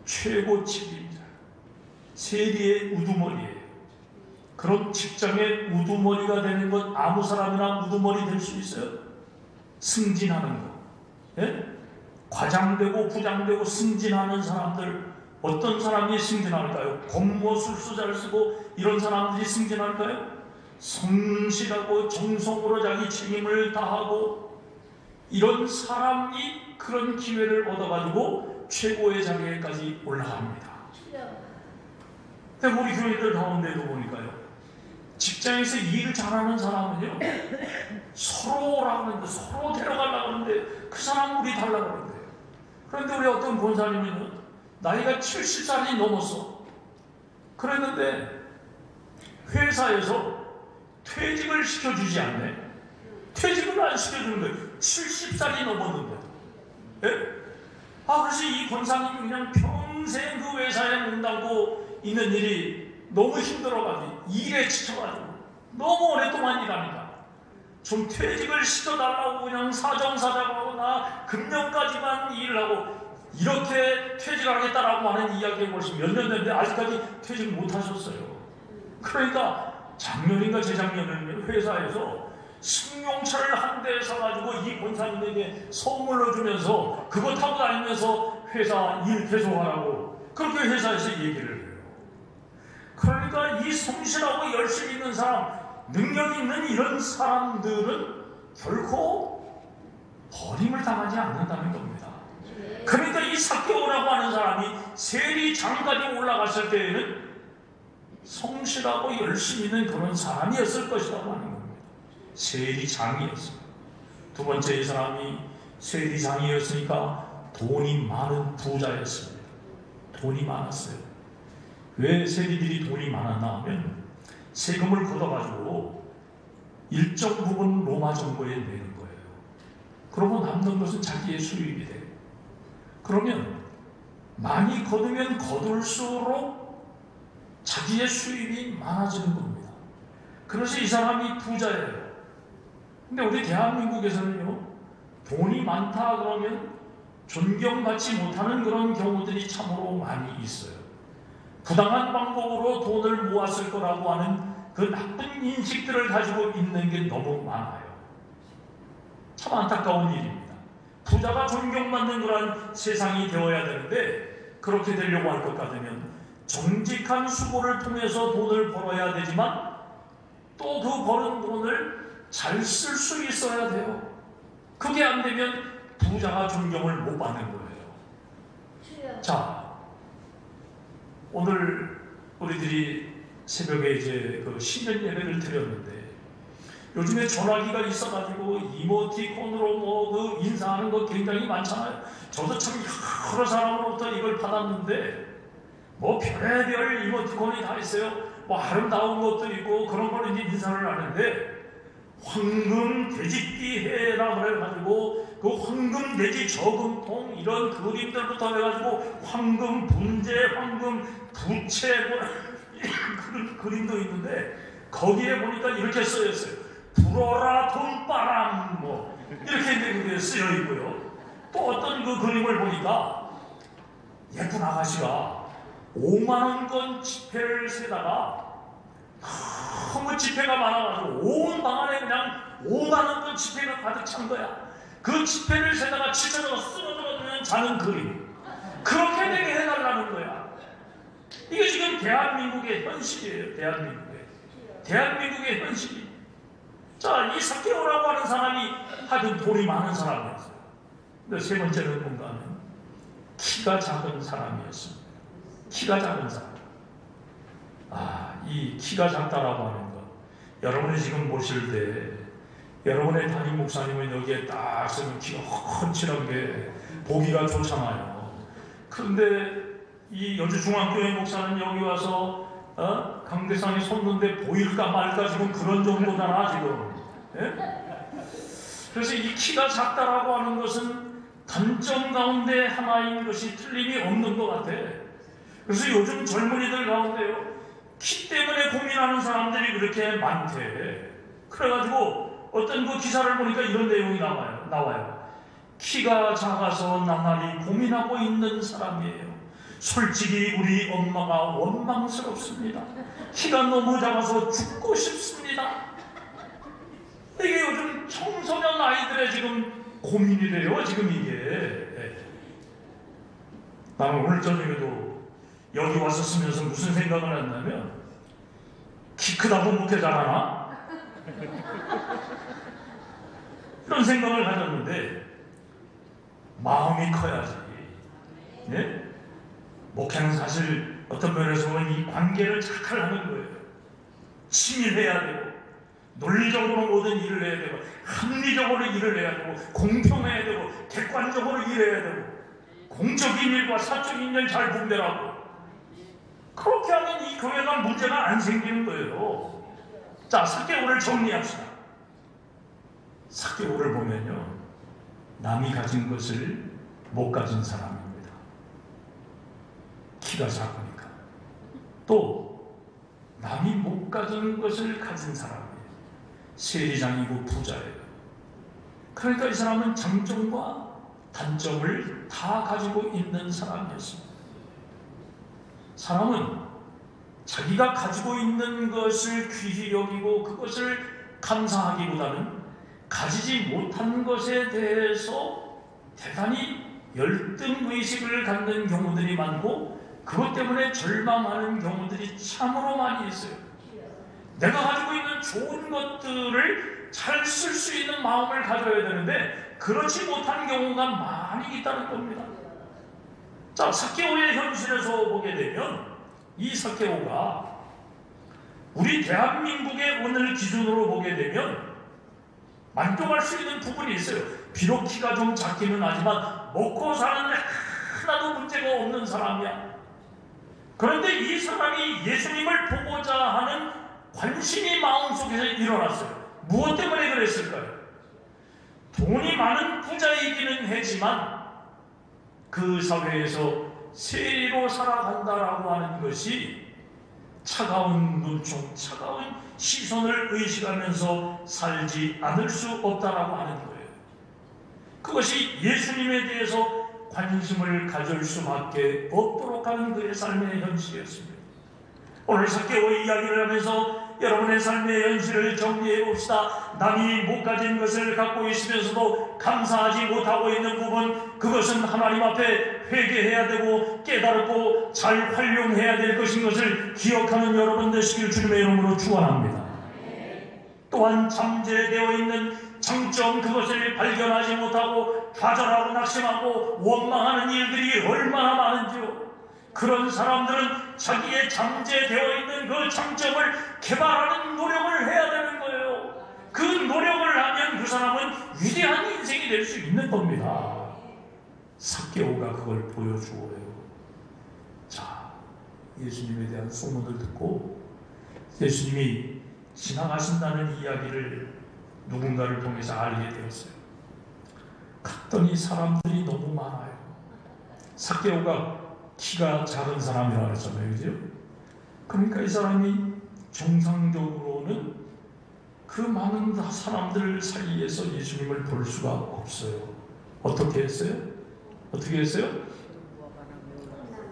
최고직입니다. 세리의 우두머리예요. 그런 직장의 우두머리가 되는 것 아무 사람이나 우두머리 될 수 있어요? 승진하는 거. 예? 과장되고 부장되고 승진하는 사람들 어떤 사람이 승진할까요? 공모술수 잘 쓰고 이런 사람들이 승진할까요? 성실하고 정성으로 자기 책임을 다하고 이런 사람이 그런 기회를 얻어가지고 최고의 자리에까지 올라갑니다. 근데 우리 교회들 가운데도 보니까요, 직장에서 일을 잘하는 사람은요 서로 오라고 하는데 서로 데려가려고 하는데 그 사람 우리 달라고 하는데 그런데 우리 어떤 권사님은 나이가 70살이 넘었어. 그랬는데 회사에서 퇴직을 시켜주지 않네. 퇴직을 안 시켜주는 거예요. 70살이 넘었는데. 예? 그래서 이 권사님이 그냥 평생 그 회사에 문 닫고 있는 일이 너무 힘들어가지고 일에 지쳐가지고 너무 오랫동안 일하니까 좀 퇴직을 시켜달라고 그냥 사정사정하고 나 금년까지만 일을 하고 이렇게 퇴직하겠다라고 하는 이야기가 벌써 몇 년 됐는데 아직까지 퇴직 못 하셨어요. 그러니까 작년인가 재작년에는 회사에서 승용차를 한 대 사가지고 이 권사님에게 선물로 주면서 그거 타고 다니면서 회사 일 계속하라고 그렇게 회사에서 얘기를 해요. 그러니까 이 성실하고 열심히 있는 사람, 능력 있는 이런 사람들은 결코 버림을 당하지 않는다는 겁니다. 그러니까 이 삭개오라고 하는 사람이 세리장까지 올라갔을 때에는 성실하고 열심히 있는 그런 사람이었을 것이라고 하는 겁니다. 세리장이었어요. 두 번째 이 사람이 세리장이었으니까 돈이 많은 부자였습니다. 돈이 많았어요. 왜 세리들이 돈이 많았나 하면 세금을 걷어가지고 일정 부분 로마 정부에 내는 거예요. 그러고 남는 것은 자기의 수입이 돼요. 그러면 많이 거두면 거둘수록 자기의 수입이 많아지는 겁니다. 그래서 이 사람이 부자예요. 근데 우리 대한민국에서는요, 돈이 많다 그러면 존경받지 못하는 그런 경우들이 참으로 많이 있어요. 부당한 방법으로 돈을 모았을 거라고 하는 그 나쁜 인식들을 가지고 있는 게 너무 많아요. 참 안타까운 일입니다. 부자가 존경받는 그런 세상이 되어야 되는데 그렇게 되려고 할 것 같으면 정직한 수고를 통해서 돈을 벌어야 되지만 또 그 버는 돈을 잘 쓸 수 있어야 돼요. 그게 안 되면 부자가 존경을 못 받는 거예요. 자, 오늘 우리들이 새벽에 이제 그 신년 예배를 드렸는데 요즘에 전화기가 있어가지고 이모티콘으로 뭐 그 인사하는 거 굉장히 많잖아요. 저도 참 여러 사람으로부터 이걸 받았는데 뭐 별의별 이모티콘이 다 있어요. 뭐 아름다운 것도 있고 그런 걸로 이제 인사를 하는데 황금 돼지띠 해라 그래가지고 그 황금 돼지 저금통 이런 그림들부터 해가지고 황금 분재, 황금 부채 뭐 그런 그림도 있는데 거기에 보니까 이렇게 써있어요. 불어라 돈바람 뭐 이렇게 쓰여 있고요. 또 어떤 그 그림을 보니까 예쁜 아가씨가 5만원권 지폐를 세다가 너무 지폐가 많아가지고 온 방 안에 그냥 5만원권 지폐가 가득 찬 거야. 그 지폐를 세다가 지쳐서 쓰러져 자는 그림. 그렇게 되게 해달라는 거야. 이게 지금 대한민국의 현실이에요. 대한민국의 현실이. 자, 이 삭개오라고 하는 사람이 하여튼 돈이 많은 사람이었어요. 근데 세 번째는 뭔가 하면 키가 작은 사람이었습니다. 키가 작은 사람. 이 키가 작다라고 하는 것. 여러분이 지금 보실 때 여러분의 담임 목사님은 여기에 딱 쓰면 키가 훤칠한 게 보기가 좋잖아요. 그런데 이 여주중앙교회 목사는 여기 와서 강대상에 섰는데 보일까 말까 지금 그런 정도잖아 지금. 예? 그래서 이 키가 작다라고 하는 것은 단점 가운데 하나인 것이 틀림이 없는 것 같아. 그래서 요즘 젊은이들 가운데요 키 때문에 고민하는 사람들이 그렇게 많대. 그래가지고 어떤 그 기사를 보니까 이런 내용이 나와요. 키가 작아서 나날이 고민하고 있는 사람이에요. 솔직히 우리 엄마가 원망스럽습니다. 키가 너무 작아서 죽고 싶습니다. 이게 요즘 청소년 아이들의 지금 고민이래요. 지금 이게. 나는 오늘 저녁에도 여기 와서 쓰면서 무슨 생각을 했냐면 키 크다고 목회 잘하나? 이런 생각을 가졌는데 마음이 커야지. 네? 목회는 사실 어떤 면에서 보면 이 관계를 잘 하는 거예요. 친밀해야 되고 논리적으로 모든 일을 해야 되고 합리적으로 일을 해야 되고 공평해야 되고 객관적으로 일해야 되고 공적인 일과 사적인 일 잘 분별하고 그렇게 하면 이 교회가 문제가 안 생기는 거예요. 자, 삭개오를 정리합시다. 삭개오를 보면요 남이 가진 것을 못 가진 사람입니다. 키가 작으니까. 또 남이 못 가진 것을 가진 사람이에요. 세리장이고 부자예요. 그러니까 이 사람은 장점과 단점을 다 가지고 있는 사람이었습니다. 사람은 자기가 가지고 있는 것을 귀히 여기고 그것을 감사하기보다는 가지지 못한 것에 대해서 대단히 열등의식을 갖는 경우들이 많고 그것 때문에 절망하는 경우들이 참으로 많이 있어요. 내가 가지고 있는 좋은 것들을 잘 쓸 수 있는 마음을 가져야 되는데 그렇지 못한 경우가 많이 있다는 겁니다. 자, 삭개오의 현실에서 보게 되면 이 삭개오가 우리 대한민국의 오늘 기준으로 보게 되면 만족할 수 있는 부분이 있어요. 비록 키가 좀 작기는 하지만 먹고 사는데 하나도 문제가 없는 사람이야. 그런데 이 사람이 예수님을 보고자 하는 관심이 마음속에서 일어났어요. 무엇 때문에 그랬을까요? 돈이 많은 부자이기는 했지만 그 사회에서 세리로 살아간다라고 하는 것이 차가운 눈총, 차가운 시선을 의식하면서 살지 않을 수 없다라고 하는 거예요. 그것이 예수님에 대해서 관심을 가질 수밖에 없도록 하는 그의 삶의 현실이었습니다. 오늘 삭개오의 이야기를 하면서 여러분의 삶의 현실을 정리해 봅시다. 남이 못 가진 것을 갖고 있으면서도 감사하지 못하고 있는 부분, 그것은 하나님 앞에 회개해야 되고 깨달고 잘 활용해야 될 것인 것을 기억하는 여러분 되시길 주님의 이름으로 축원합니다. 또한 잠재되어 있는 장점, 그것을 발견하지 못하고 좌절하고 낙심하고 원망하는 일들이 얼마나 많은지요. 그런 사람들은 자기의 잠재되어 있는 그 장점을 개발하는 노력을 해야 되는 거예요. 그 노력을 하면 그 사람은 위대한 인생이 될 수 있는 겁니다. 삭개오가 그걸 보여주어요. 자, 예수님에 대한 소문을 듣고 예수님이 지나가신다는 이야기를 누군가를 통해서 알게 되었어요. 갔더니 사람들이 너무 많아요. 삭개오가 키가 작은 사람이라고 했잖아요, 그죠? 그러니까 이 사람이 정상적으로는 그 많은 사람들 사이에서 예수님을 볼 수가 없어요. 어떻게 했어요? 어떻게 했어요?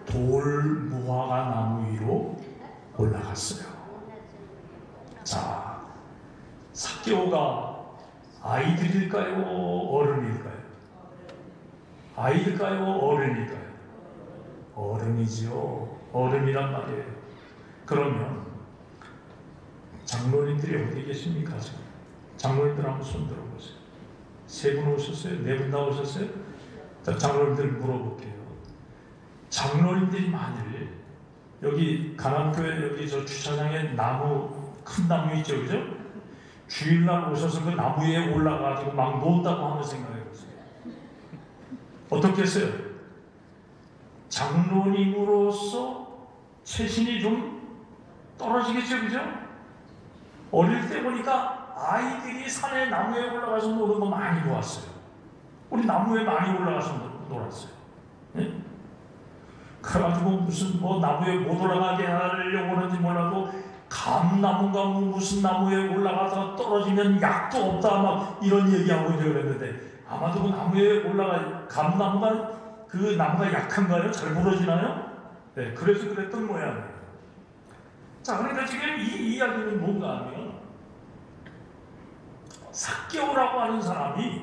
돌 무화과 나무 위로 올라갔어요. 자, 삭개오가 아이들일까요? 어른일까요? 아이일까요? 어른일까요? 어른이지요. 어른이란 말이에요. 그러면 장로님들이 어디 계십니까? 지금 장로님들 한번 손 들어보세요. 3분 오셨어요? 4분 다 오셨어요? 자, 장로님들 물어볼게요. 장로님들이 만일 여기 가남교회 여기 저 주차장에 나무, 큰 나무 있죠, 그죠? 주일날 오셔서 그 나무 위에 올라가지고 막 논다고 한번 생각해 보세요. 어떻게 했어요? 장로님으로서 체신이 좀 떨어지겠죠, 그죠? 어릴 때 보니까 아이들이 산에 나무에 올라가서 노는 거 많이 보았어요. 우리 나무에 많이 올라가서 놀았어요. 네? 그래가지고 무슨 뭐 나무에 못 올라가게 하려고 하는지 몰라도 감나무가 무슨 나무에 올라가다가 떨어지면 약도 없다 막 이런 얘기하고 이제 그랬는데, 아마도 그 나무에 감나무가 그 나무가 약한가요? 잘 부러지나요? 네, 그래서 그랬던 모양이에요. 자, 그러니까 지금 이 이야기는 뭔가 하면 삭개오라고 하는 사람이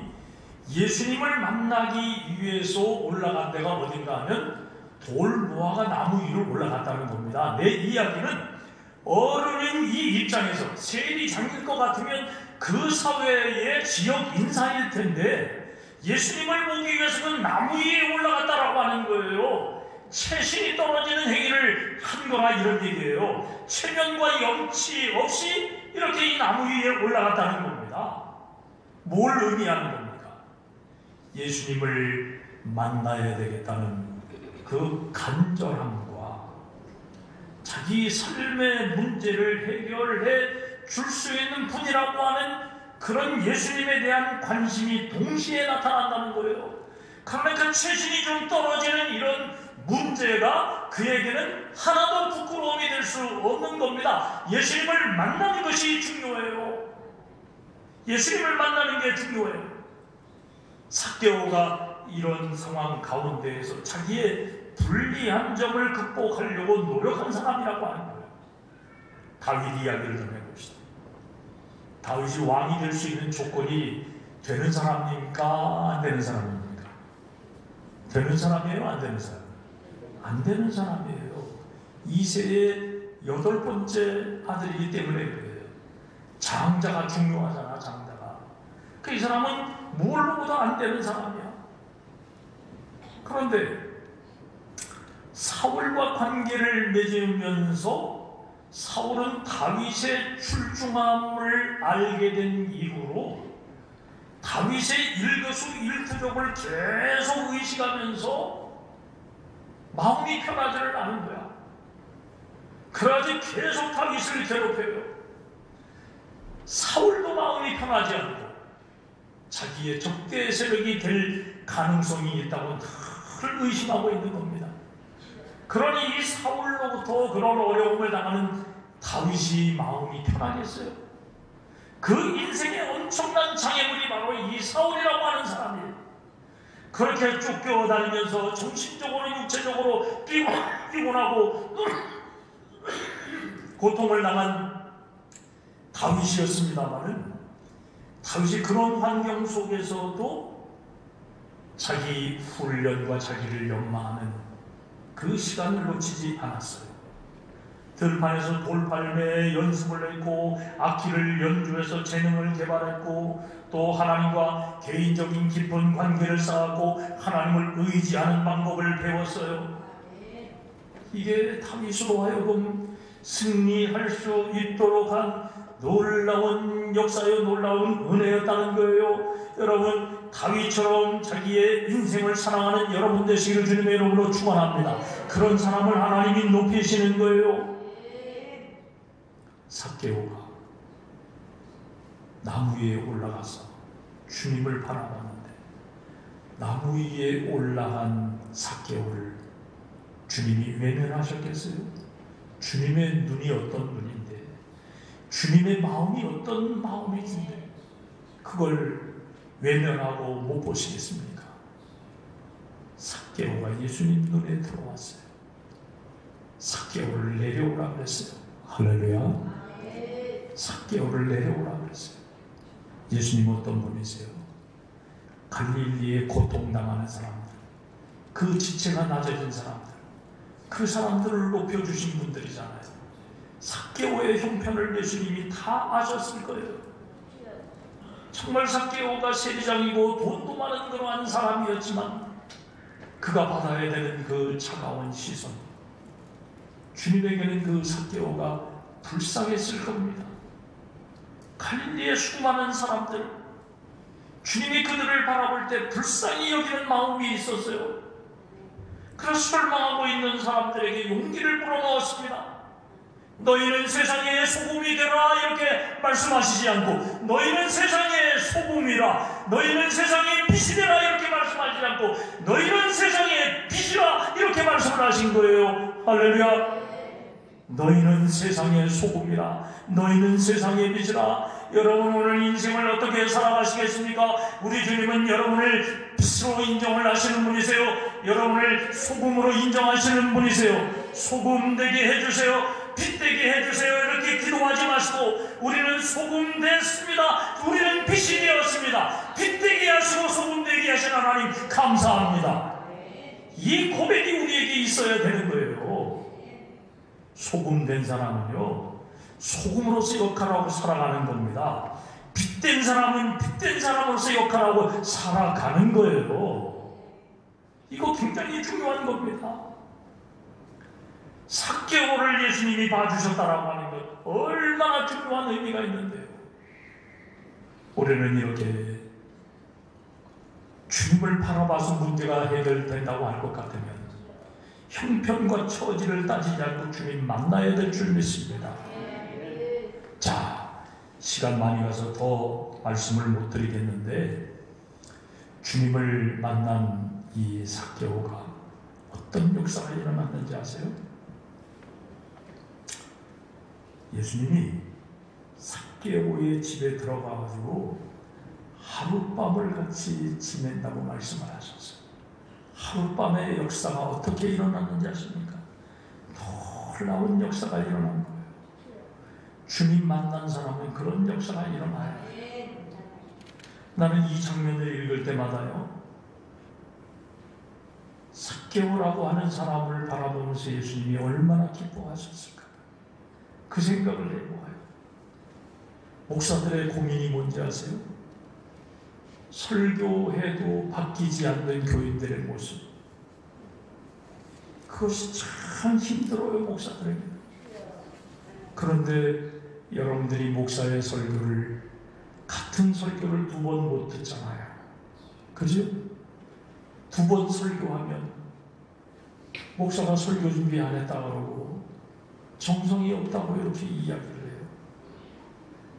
예수님을 만나기 위해서 올라간 데가 어딘가 하면 돌 무화과 나무 위로 올라갔다는 겁니다. 내 이야기는 어른인 이 입장에서 세리장일 것 같으면 그 사회의 지역 인사일 텐데 예수님을 보기 위해서는 나무 위에 올라갔다라고 하는 거예요. 체신이 떨어지는 행위를 한 거나 이런 얘기예요. 체면과 염치 없이 이렇게 이 나무 위에 올라갔다는 겁니다. 뭘 의미하는 겁니까? 예수님을 만나야 되겠다는 그 간절함과 자기 삶의 문제를 해결해 줄 수 있는 분이라고 하는 그런 예수님에 대한 관심이 동시에 나타난다는 거예요. 그러니까 그 체신이 좀 떨어지는 이런 문제가 그에게는 하나도 부끄러움이 될 수 없는 겁니다. 예수님을 만나는 것이 중요해요. 예수님을 만나는 게 중요해요. 삭개오가 이런 상황 가운데에서 자기의 불리한 점을 극복하려고 노력한 사람이라고 하는 거예요. 다윗 이야기를 좀 해봅시다. 다윗이 왕이 될 수 있는 조건이 되는 사람입니까? 안 되는 사람입니까? 되는 사람이에요? 안 되는 사람? 안 되는 사람이에요. 이세의 8번째 아들이기 때문에 그래요. 장자가 중요하잖아, 장자가. 그 이 사람은 뭘로보다 안 되는 사람이야. 그런데 사울과 관계를 맺으면서 사울은 다윗의 출중함을 알게 된 이후로 다윗의 일거수일투족을 계속 의식하면서 마음이 편하지를 않은 거야. 그래가지고 계속 다윗을 괴롭혀요. 사울도 마음이 편하지 않고 자기의 적대 세력이 될 가능성이 있다고 늘 의심하고 있는 겁니다. 그러니 이 사울로부터 그런 어려움을 당하는 다윗이 마음이 편하겠어요? 그 인생의 엄청난 장애물이 바로 이 사울이라고 하는 사람이에요. 그렇게 쫓겨다니면서 정신적으로 육체적으로 피곤하고 고통을 당한 다윗이었습니다마는 다윗이 그런 환경 속에서도 자기 훈련과 자기를 연마하는 그 시간을 놓치지 않았어요. 들판에서 돌팔매에 연습을 했고 악기를 연주해서 재능을 개발했고 또 하나님과 개인적인 깊은 관계를 쌓았고 하나님을 의지하는 방법을 배웠어요. 이게 다윗으로 하여금 승리할 수 있도록 한 놀라운 역사요, 놀라운 은혜였다는 거예요. 여러분, 다윗처럼 자기의 인생을 사랑하는 여러분 되시기를 주님의 이름으로 축원합니다. 그런 사람을 하나님이 높이시는 거예요. 삭개오가 나무 위에 올라가서 주님을 바라봤는데 나무 위에 올라간 삭개오를 주님이 외면하셨겠어요? 주님의 눈이 어떤 눈인데, 주님의 마음이 어떤 마음인데 그걸 외면하고 못 보시겠습니까? 삭개오가 예수님 눈에 들어왔어요. 삭개오를 내려오라 그랬어요. 할렐루야. 삭개오를 내려오라 그랬어요. 예수님 어떤 분이세요? 갈릴리에 고통당하는 사람들, 그 지체가 낮아진 사람들, 그 사람들을 높여주신 분들이잖아요. 삭개오의 형편을 예수님이 다 아셨을 거예요. 정말 삭개오가 세리장이고 돈도 많은 그러한 사람이었지만 그가 받아야 되는 그 차가운 시선, 주님에게는 그 삭개오가 불쌍했을 겁니다. 갈릴리의 수많은 사람들, 주님이 그들을 바라볼 때 불쌍히 여기는 마음이 있었어요. 그래서 절망하고 있는 사람들에게 용기를 불어넣었습니다. 너희는 세상의 소금이 되라 이렇게 말씀하시지 않고 너희는 세상의 소금이라, 너희는 세상의 빛이 되라 이렇게 말씀하시지 않고 너희는 세상의 빛이라 이렇게 말씀을 하신 거예요. 할렐루야. 너희는 세상의 소금이라, 너희는 세상의 빛이라. 여러분 오늘 인생을 어떻게 살아가시겠습니까? 우리 주님은 여러분을 빛으로 인정을 하시는 분이세요. 여러분을 소금으로 인정하시는 분이세요. 소금 되게 해주세요. 빛 되게 해주세요. 이렇게 기도하지 마시고 우리는 소금 됐습니다. 우리는 빛이 되었습니다. 빛 되게 하시고 소금 되게 하신 하나님 감사합니다. 이 고백이 우리에게 있어야 되는 거예요. 소금 된 사람은요, 소금으로서 역할하고 살아가는 겁니다. 빛된 사람은 빛된 사람으로서 역할하고 살아가는 거예요. 이거 굉장히 중요한 겁니다. 삭개오를 예수님이 봐주셨다라고 하는 것 얼마나 중요한 의미가 있는데요. 올해는 이렇게 주님을 바라봐서 문제가 해결된다고 할 것 같으면 형편과 처지를 따지지 않고 주님 만나야 될 줄 믿습니다. 자, 시간 많이 가서 더 말씀을 못 드리겠는데 주님을 만난 이 삭개오가 어떤 역사가 일어났는지 아세요? 예수님이 삭개오의 집에 들어가가지고 하룻밤을 같이 지낸다고 말씀을 하셨어요. 하룻밤의 역사가 어떻게 일어났는지 아십니까? 놀라운 역사가 일어난 거예요. 주님 만난 사람은 그런 역사가 일어나요. 나는 이 장면을 읽을 때마다요, 삭개오라고 하는 사람을 바라보면서 예수님이 얼마나 기뻐하셨을까, 그 생각을 해보아요. 목사들의 고민이 뭔지 아세요? 설교해도 바뀌지 않는 교인들의 모습. 그것이 참 힘들어요, 목사들에게. 그런데 여러분들이 목사의 설교를, 같은 설교를 2번 못 듣잖아요. 그죠? 2번 설교하면 목사가 설교 준비 안 했다 그러고 정성이 없다고 이렇게 이야기를 해요.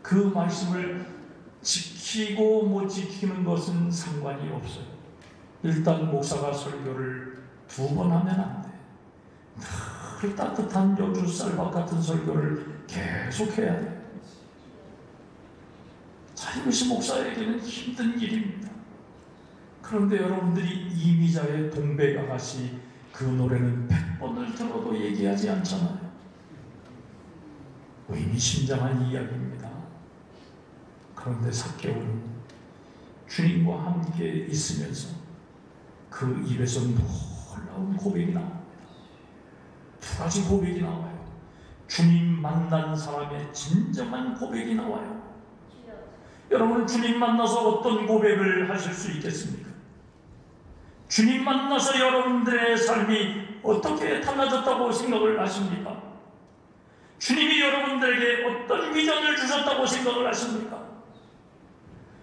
그 말씀을 지키고 못 지키는 것은 상관이 없어요. 일단 목사가 설교를 2번 하면 안 돼. 늘 따뜻한 여주 쌀밥 같은 설교를 계속 해야 돼. 자, 이것이 목사에게는 힘든 일입니다. 그런데 여러분들이 이미자의 동백아가씨 그 노래는 100번을 들어도 얘기하지 않잖아요. 의미심장한 이야기입니다. 그런데 삭개오는 주님과 함께 있으면서 그 입에서 놀라운 고백이 나옵니다. 두 가지 고백이 나와요. 주님 만난 사람의 진정한 고백이 나와요. 여러분, 주님 만나서 어떤 고백을 하실 수 있겠습니까? 주님 만나서 여러분들의 삶이 어떻게 달라졌다고 생각을 하십니까? 주님이 여러분들에게 어떤 비전을 주셨다고 생각을 하십니까?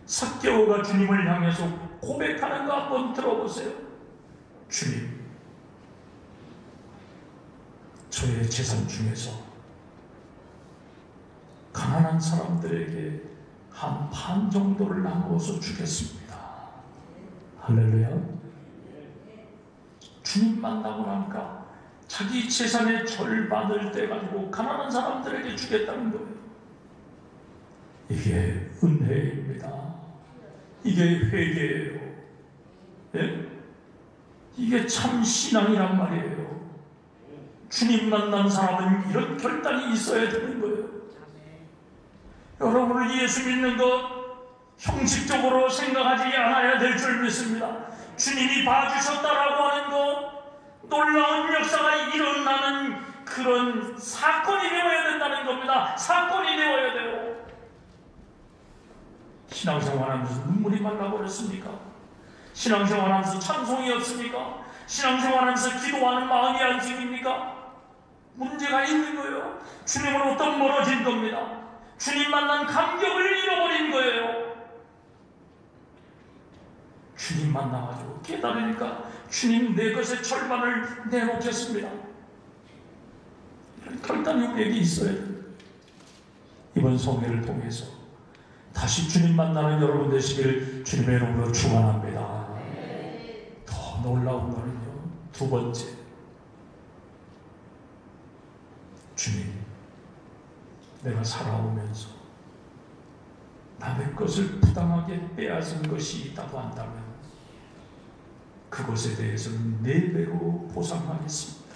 삭개오가 주님을 향해서 고백하는 거 한번 들어보세요. 주님, 저의 재산 중에서 가난한 사람들에게 한 반 정도를 나누어서 주겠습니다. 할렐루야. 주님 만나고 나니까 자기 재산의 절반을 떼가지고 가난한 사람들에게 주겠다는 거예요. 이게 은혜입니다. 이게 회개예요. 예? 이게 참 신앙이란 말이에요. 주님 만난 사람은 이런 결단이 있어야 되는 거예요. 여러분을 예수 믿는 것 형식적으로 생각하지 않아야 될 줄 믿습니다. 주님이 봐주셨다라고 하는 것, 놀라운 역사가 일어나는 그런 사건이 되어야 된다는 겁니다. 사건이 되어야 돼요. 신앙생활하면서 눈물이 말라버렸습니까? 신앙생활하면서 찬송이 없습니까? 신앙생활하면서 기도하는 마음이 안 생깁니까? 문제가 있는 거예요. 주님으로부터 멀어진 겁니다. 주님 만난 감격을 잃어버린 거예요. 주님 만나가지고 깨달으니까 주님 내 것의 절반을 내놓겠습니다. 이런 결단이 우리에게 있어야 돼요. 이번 성회를 통해서 다시 주님 만나는 여러분 되시기를 주님의 이름으로 축원합니다. 더 놀라운 거는요, 두 번째, 주님, 내가 살아오면서 남의 것을 부당하게 빼앗은 것이 있다고 한다면 그것에 대해서는 4배로 보상하겠습니다.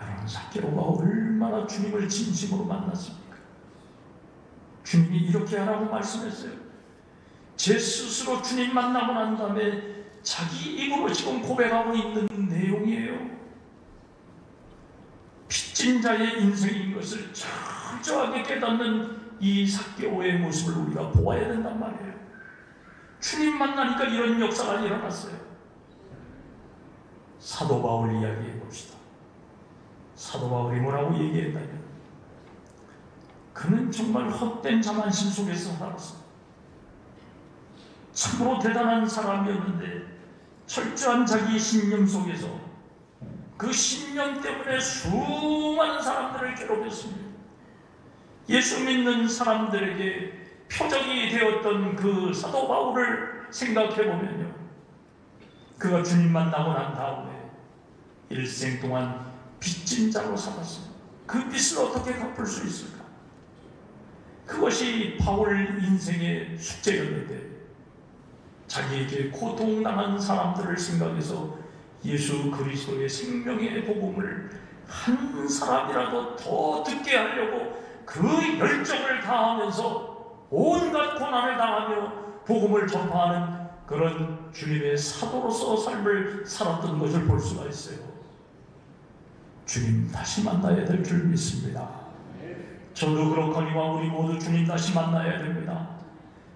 여러분, 삭개오가 얼마나 주님을 진심으로 만났습니까? 주님이 이렇게 하라고 말씀했어요. 제 스스로 주님 만나고 난 다음에 자기 입으로 지금 고백하고 있는 내용이에요. 빚진 자의 인생인 것을 철저하게 깨닫는 이 삭개오의 모습을 우리가 보아야 된단 말이에요. 주님 만나니까 이런 역사가 일어났어요. 사도 바울 이야기해 봅시다. 사도 바울이 뭐라고 얘기했다면, 그는 정말 헛된 자만심 속에서 살았어요. 참으로 대단한 사람이었는데 철저한 자기 신념 속에서 그 신념 때문에 수많은 사람들을 괴롭혔습니다. 예수 믿는 사람들에게 표적이 되었던 그 사도 바울을 생각해 보면요, 그가 주님 만나고 난 다음에 일생 동안 빚진 자로 살았어요. 그 빚을 어떻게 갚을 수 있을까? 그것이 바울 인생의 숙제였는데 자기에게 고통당한 사람들을 생각해서 예수 그리스도의 생명의 복음을 한 사람이라도 더 듣게 하려고 그 열정을 다하면서 온갖 고난을 당하며 복음을 전파하는 그런 주님의 사도로서 삶을 살았던 것을 볼 수가 있어요. 주님 다시 만나야 될 줄 믿습니다. 저도 그렇거니와 우리 모두 주님 다시 만나야 됩니다.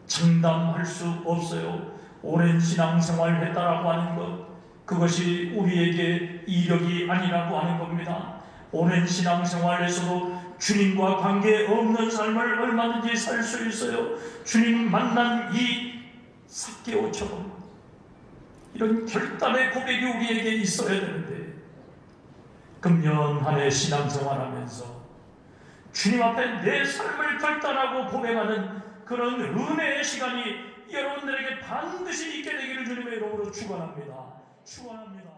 장담할 수 없어요. 오랜 신앙생활 했다라고 하는 것, 그것이 우리에게 이력이 아니라고 하는 겁니다. 오랜 신앙생활에서도 주님과 관계없는 삶을 얼마든지 살 수 있어요. 주님 만난 이 삭개오처럼 이런 결단의 고백이 우리에게 있어야 되는데, 금년 한 해 신앙생활하면서 주님 앞에 내 삶을 결단하고 고백하는 그런 은혜의 시간이 여러분들에게 반드시 있게 되기를 주님의 이름으로 축원합니다. 축원합니다.